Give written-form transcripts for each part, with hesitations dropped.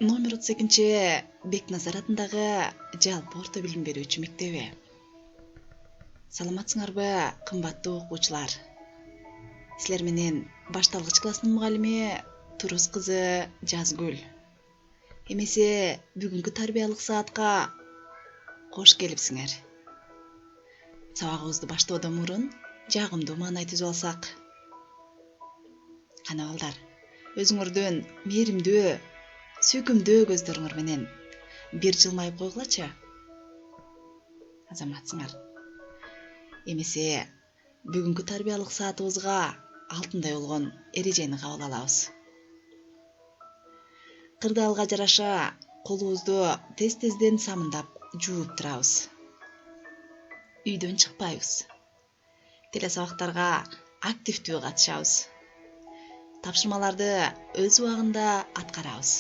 Номер 32 Бекназар атындагы жалпы орто билим берүүчү мектеби. Саламатсыңарбы, кымбаттуу окуучулар? Силер менен башталгыч класстын мугалими Туруз кызы Жазгүл. Эмесе бүгүнкү тарбиялык саатка кош келипсиңер. Сабагыбызды баштоодон мурун жагымдуу маанай түзүп алсак. Кана балдар, өзүңөрдүн мээримдүү, сүйкүмдүү көздөрүңөр менен бир жылмайып койгулачы. Азаматсыңар. Эмесе бүгүнкү тарбиялык саатыбызга алтындай болгон эрежени кабыл алабыз. Кырдаалга жараша колубузду тез-тезден самындап жууп турабыз. Үйдөн чыкпайбыз. Телесабактарга активдүү катышабыз. Тапшырмаларды өз убагында аткарабыз.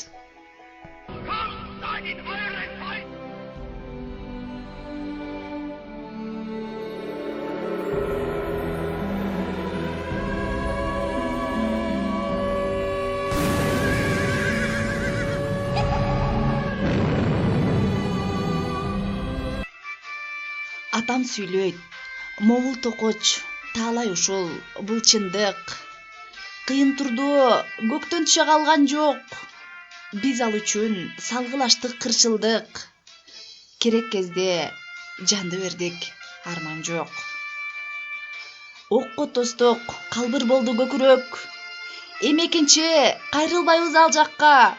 Атам сүйлөйт, могул токоч, таалай ушул, бул чындык. Кыйын турдуу көктөн түшө калган жок. Биз ал үчүн салгылаштык кырчылдык. Керек кезде жанды бердик, арман жок. Окко тосток, калбыр болду көкүрөк. Эмекинче кайрылбайбыз ал жакка.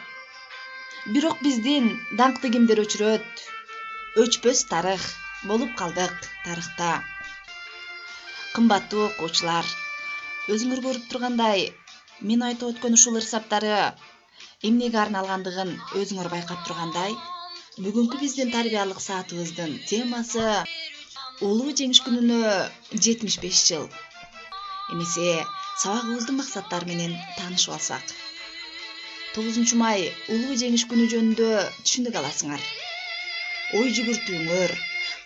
Бирок биздин даңкты кимдер өчүрөт. Өчпөс тарых болуп калдык тарыхта. Кымбаттуу окуучулар, өзүңөр көрүп тургандай, мен айтып өткөн ушул ырсаптары эмнеге арналгандыгын өзүңөр байкап тургандай, бүгүнкү биздин тарбиялык саатыбыздын темасы улуу жеңиш күнүнө 75 жыл. Эмесе сабагыбыздын максаттары менен таанышып алсак. 9 май улуу жеңиш күнү жөнүндө түшүнүк аласыңар. Ой жүгүртүүңөр,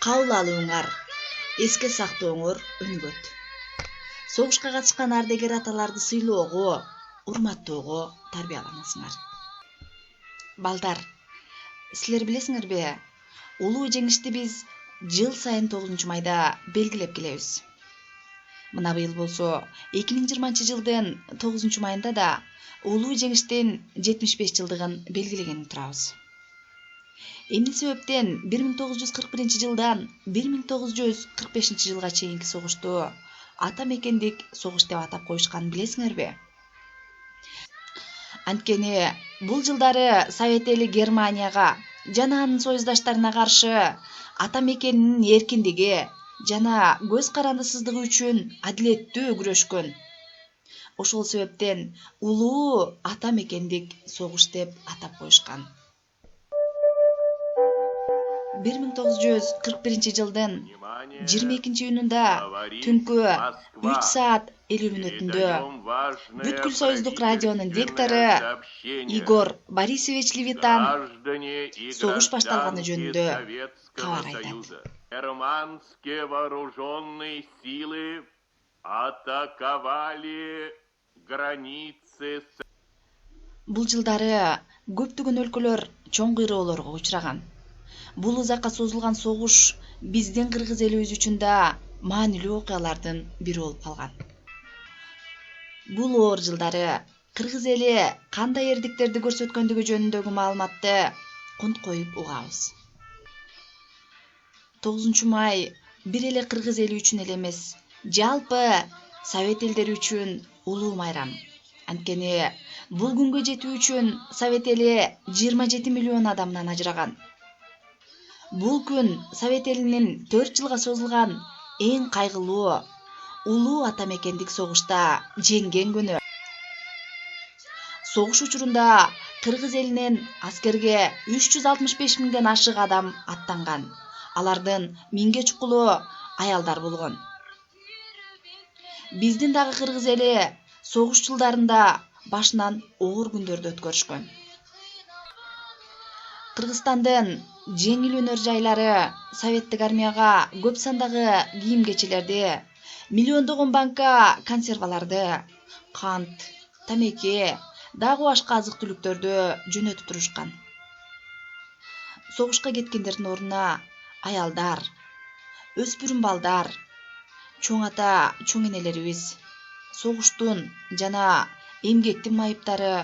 кабыл алууңар, эске сактооңор өнүгөт. Согушка катышкан ардегер аталарды сыйлоого, урматтоого тарбияланасыңар. Балдар, силер билесиңерби, улуу жеңишти биз жыл сайын 9 майда белгилеп келебиз. Мына быйыл болсо 2020 жылдын 9 майында да улуу жеңиштин 75 жылдыгын белгилеген турабыз. Эмне себептен 1941 жылдан 1945 жылга чейинки согушту ата мекендик согуш деп атап коюшканын билесиңерби? Анткени бул жылдары Совет эли Германияга жана анын союздаштарына каршы ата мекенинин эркиндиги жана көз карандысыздыгы үчүн адилеттүү күрөшкөн. Ошол себептен улуу ата мекендик согуш деп атап коюшкан. 1941 жылдын 22-июнунда түнкү 3 саат 50 мүнөтүндө бүткүл союздук радионун диктору Игорь Борисович Левитан согуш башталганы жөнүндө кабар айтат. Германские вооруженные силы атаковали границы. Бул жылдары көптөгөн өлкөлөр чоң кыйроолорго учураган. Бул узакка созулган согуш биздин кыргыз элибиз үчүн да маанилүү окуялардын бири болуп калган. Бул оор жылдары кыргыз эли кандай эрдиктерди көрсөткөндүгү жөнүндөгү маалыматты кунт коюп угабыз. 9 май бир эле кыргыз эли үчүн эле эмес, жалпы Совет элдери үчүн улуу майрам. Анткени бул күнгө жетүү үчүн Совет эли 27 миллион адамдан ажыраган. Бул күн Совет элинин 4 жылга созулган эң кайгылуу улуу ата мекендик согушта жеңген күнү. Согуш учурунда кыргыз элинен аскерге 365 миңден ашык адам аттанган. Алардын 1000ге чукулу аялдар болгон. Биздин дагы кыргыз эли согуш жылдарында башынан оор күндөрдү өткөрүшкөн. Кыргызстандын жеңил өнөр жайлары советтик армияга көп сандагы кийим-кечелерди, миллиондогон банка консерваларды, кант, тамеки, дагы башка азык-түлүктөрдү жөнөтүп турушкан. согушка кеткендердин ордуна аялдар, өспүрүм балдар, чоң ата, чоң энелерибиз согуштун жана эмгектин майыптары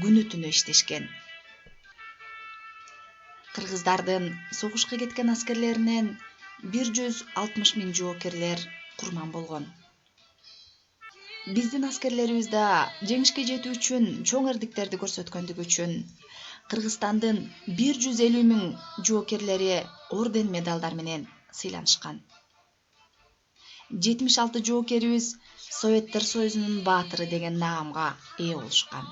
күнү түнү иштешкен. Кыргыздардын согушка кеткен аскерлеринен 160 миң жоокерлер курман болгон. Биздин аскерлерибиз да жеңишке жетүү үчүн чоң эрдиктерди көрсөткөндүгү үчүн Кыргызстандын 150 миң жоокерлери орден медалдар менен сыйланышкан. 76 жоокерибиз Советтер Союзунун баатыры деген наамга ээ болушкан.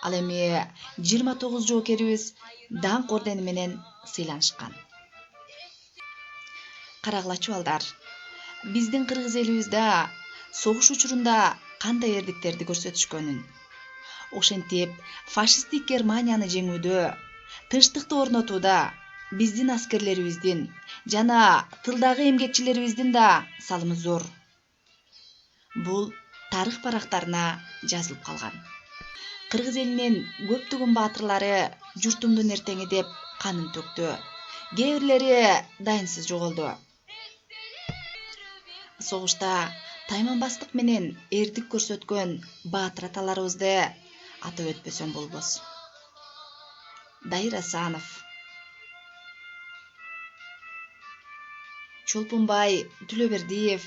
Ал эми 29 жоокерибиз даңк ордени менен сыйланышкан. Карагылачу балдар, биздин кыргыз элибизде согуш учурунда кандай эрдиктерди көрсөтүшкөнүн, ошентип фашисттик Германияны жеңүүдө, тынчтыкты орнотууда биздин аскерлерибиздин жана тылдагы эмгекчилерибиздин да салымы зор. Бул тарых барактарына жазылып калган. Кыргыз элинин көптөгөн баатырлары журтумдун эртеңи деп канын төктү. Кээ бирлери дайынсыз жоголду. Согушта тайманбастык менен эрдик көрсөткөн баатыр аталарыбызды атап өтпөсөм болбос. Дайыр Асанов, Чолпунбай Түлөбердиев,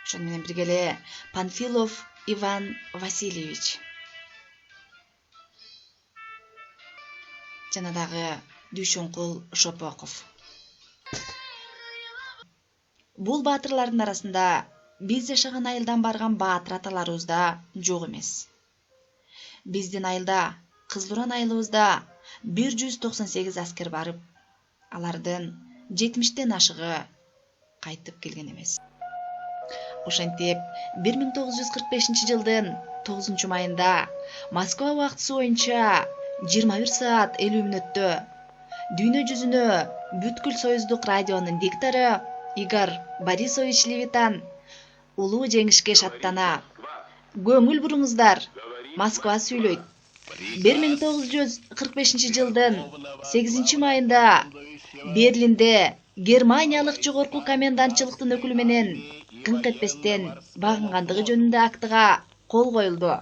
ошону менен бирге эле Панфилов Иван Васильевич жана дагы Дүйшөнкул Шопоков. Бул баатырлардын арасында биз жашаган айылдан барган баатыр аталарыбыз да жок эмес. Биздин айылда, Кызылуран айылыбызда 198 аскер барып, алардын 70тен ашыгы кайтып келген эмес. Ошентип 1945 жылдын 9 майында Москва убактысы боюнча 21 саат 50 мүнөттө дүйнө жүзүнө бүткүл союздук радионун диктору Игорь Борисович Левитан улуу жеңишке шаттана: "Көңүл буруңуздар, Москва сүйлөйт." 1945 жылдын 8 майында Берлинде Германиялык жогорку комендантчылыктын өкүлү менен кыңк этпестен багынгандыгы жөнүндө актыга кол коюлду.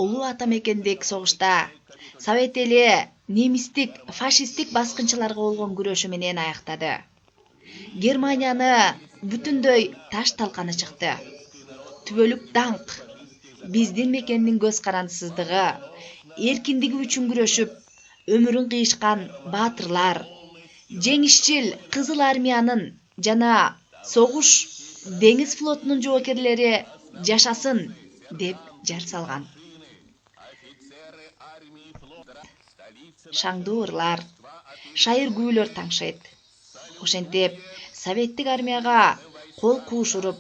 Улуу ата мекендик согушта Совет эли немистик, фашисттик баскынчыларга болгон күрөшү менен аяктады. Германияны бүтүндөй таш талканы чыкты. Түбөлүк даңк, биздин мекендин көз карандысыздыгы, эркиндиги үчүн күрөшүп, өмүрүн кыйышкан баатырлар, жеңишчил Кызыл армиянын жана согуш деңиз флотунун жоокерлери жашасын деп жар салган. Шаңдуу ырлар, шайыр күүлөр таңшайт. Ошентип советтик армияга кол кууш уруп,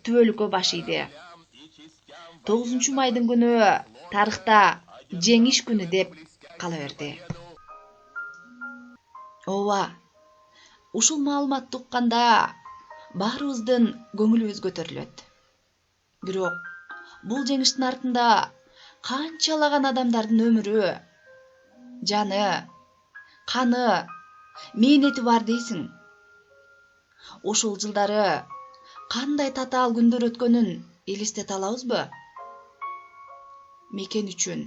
түбөлүккө баш ийди. 9 майдын күнү тарыхта жеңиш күнү деп кала берди. Ооба, ушул маалыматты укканда баарыбыздын көңүлүбүз көтөрүлөт. Бирок бул жеңиштин артында канчалаган адамдардын өмүрү, жаны, каны, мээнети бар дейсиң. Ошол жылдары кандай татаал күндөр өткөнүн элестете алабызбы? Мекен үчүн,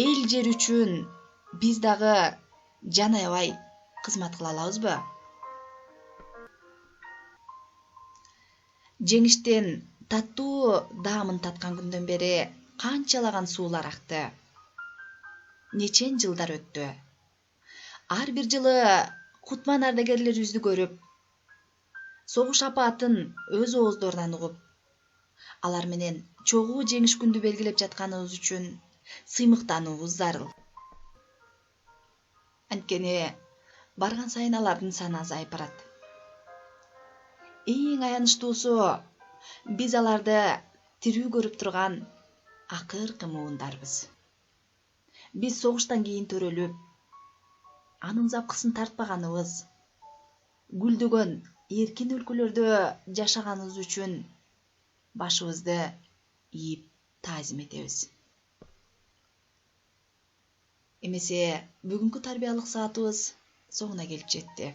эл жер үчүн биз дагы жан аябай кызмат кыла алабызбы? Жеңиштен таттуу даамын таткан күндөн бери канчалаган суулар акты. Нечен жылдар өттү. Ар бир жылы кутман ардагерлерибизди көрүп, согуш апаатын өз ооздорунан угуп, алар менен чогуу жеңиш күндү белгилеп жатканыбыз үчүн сыймыктануубуз зарыл. Анткени барган сайын алардын саны азайып барат. Эң аянычтуусу, биз аларды тирүү көрүп турган акыркы муундарбыз. Биз согуштан кийин төрөлүп, анын запкысын тартпаганыбыз, гүлдөгөн эркин өлкөлөрдө жашаганыбыз үчүн башыбызды ийип таазим этебиз. Эмесе бүгүнкү тарбиялык саатыбыз соңуна келип жетти.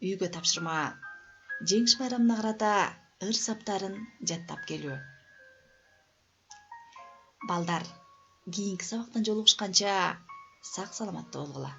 Үйгө тапшырма жеңиш байрамына карата ыр саптарын жаттап келүү. Балдар, кийинки сабактан жолугушканча сак саламатта болгула.